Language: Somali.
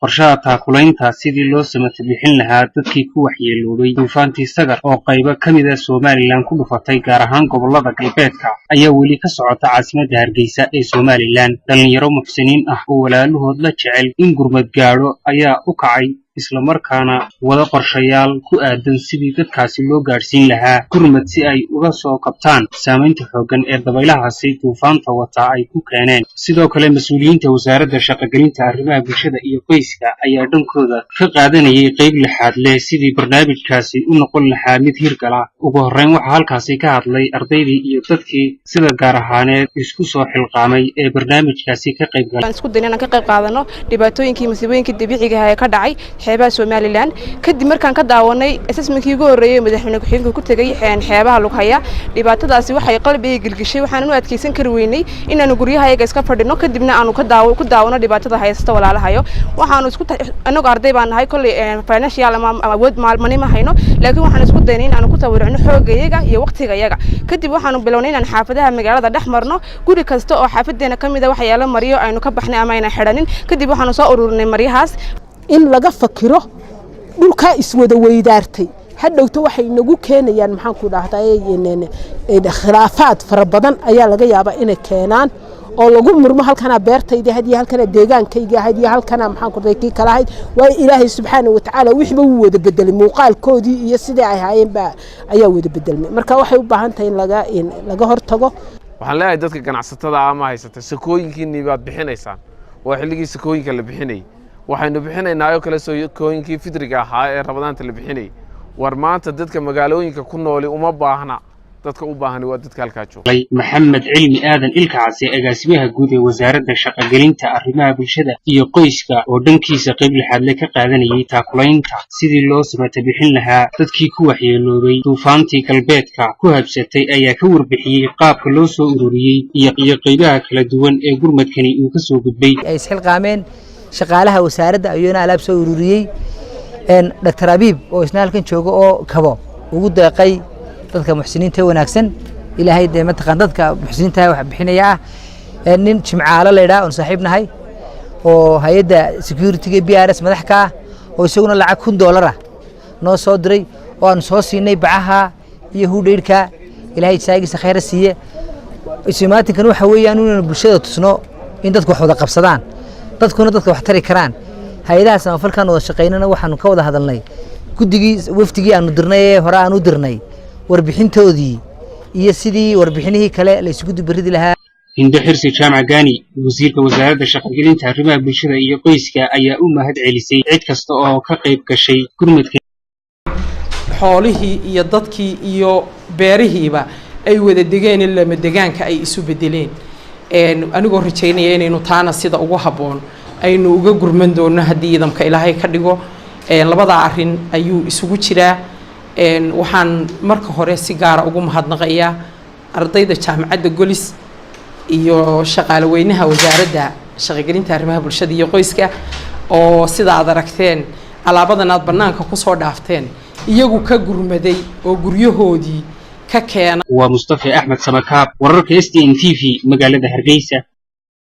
qorshaha taakulaynta sidii loo samata bixin lahaa dadkii ku waxyeeloobay duufaantii Sagar oo qaybo ka mid ah Somaliland ku dhufatay gaar ahaan gobolada galbeedka ayaa weli ka socota caasimadda Hargeysa ee Somaliland. dhalinyaro muxsiniin ah oo walaalahood la jecel in gurmad gaadho ayaa u kacay isla markaana wada qorshayaal ku aadan sidii dadkaasi loo gaarsiin lahaa gurmad si ay uga soo kabtaan saamaynta xooggan ee dabaylahaasi duufaanta wata ay ku keeneen. sidoo kale mas'uuliyiinta wasaaradda shaqagelinta arrimaha bulshada iyo qoyska ayaa dhankooda ka qaadanayay qayb lixaad leh sidii barnaamijkaasi u noqon lahaa mid hirgala. ugu horreyn waxaa halkaasi ka hadlay ardaydii iyo dadkii sida gaar ahaaneed isku soo xilqaamay ee barnaamijkaasi ka qayb galay. isku daynaan ka qayb qaadano dhibaatooyinkii masiibooyinkii dabiiciga ah ee ka dhacay xeebaha Somaliland kadib markaan ka daawanay assessment-kii ugu horeeyay madaxweyne ku-xigeenka ku tagay xeebaha Lughaya. dhibaatadaasi waxay qalbiga gilgishay waxaan u adkeysan kari weynay inaanu guryahayaga iska fadhino kadibna aanu ku daawano dhibaatada haysta walaalahayo. waxaanu isku anagu arday baan nahay kulli financial ama awood maalmani ma hayno laakiin waxaan isku daynay inaanu ku tabarucno xoogayaga iyo waqtigayaga. kadib waxaanu bilownay inaan xaafadaha magaalada dhex marno guri kasta oo xaafadeena kamid ah waxyaalo mariyo aynu ka baxnay ama ayna xidhanin. kadib waxaanu soo ururinay mariyahaas in laga fakiro dhulka iswada weydaartay hadhowto waxay nagu keenayaan maxaan ku dhahdaa khilaafaad fara badan ayaa laga yaabaa inay keenaan oo lagu murmo halkana beertayda hadiya halkana deegaankayga hadiya halkana maxaan ku dhahay kala ahayd way Ilaahay subhanahu wa ta'ala wixba uu wada bedelay muuqaalkoodii iyo sidii ay hayeen ba ayaa wada bedelmay. marka waxay u baahan tahay in laga hortago. waxaan leeyahay dadka ganacsatada ama haysata sakooyinkiinii baad bixinaysaan waa xilligii sakooyinka la bixinay waxaynu bixinaynaa oo kale sakooyinkii fidriga ahaa ee Ramadaanta la bixinay. war maanta dadka magaalooyinka ku nool uma baahna dadka u baahan waa dadka halka jooga. maxamed cilmi aadan ilkaasi agaasimaha guud ee wasaaradda shaqagelinta arrimaha bulshada iyo qoyska oo dhankiisa qayb lixaad leh ka qaadanayay taakulaynta sidii loo samata bixin lahaa dadkii ku waxyeeloobay duufaantii galbeedka ku habsatay ayaa ka warbixiyay qaabka loo soo ururiyay iyo qaybaha kala duwan ee gurmadkani uu ka soo gudbay. ay isxilqaameen shaqaalaha wasaaradda ayuuna alaab soo ururiyay Dr. Habib oo isna halkan jooga oo kabo ugu deeqay dadka muxsiniinta wanaagsan Ilaahay de mataqaan dadka muxsiniinta wax bixinaya nin jimcaale leeyahay oo saaxiibnahay oo hay'adda security BRS madax ka oo isaguna lacag $100 noo soo diray oo aan soo siinay bacaha iyo hudheyrka Ilaahay isaagisa khayr siiye. ismaatinkan waxa weeyaan inuu bulshada tusno in dadku wax wada qabsadaan dadkuna dadka wax tari karaan. hay'adaha samafalkan wada shaqeynana waxaanu ka wada hadalnay guddigii waftigii aanu dirnay hore aanu dirnay warbixintoodii iyo sidii warbixinihii kale la isugu dibiridi lahaa. Hinda Xirsi Jaamac Gaani wasiirka wasaaradda shaqagelinta arrimaha bulshada iyo qoyska ayaa u mahad celisay cid kasta oo ka qayb gashay gurmadka. xoolihii iyo dadkii iyo beerihiiba ay wada degeen ilaa deegaanka ay isu bedeleen anigoo rajaynaya inaynu taana sida ugu haboon aynu uga gurman doono haddii idamka Ilaahay ka dhigo. labada arin ayuu isugu jiraa. waxaan marka hore si gaar ah ugu mahadnaqayaa ardayda jaamacadda Golis iyo shaqaale weynaha wasaaradda shaqagelinta arrimaha bulshada iyo qoyska oo sida aad aragteen alaabadan aad banaanka ku soo dhaafteen iyagu ka gurmaday oo guryahoodii ka keenay. waa Mustafa Axmed Samakaab wararka STN TV magaalada Hargeysa.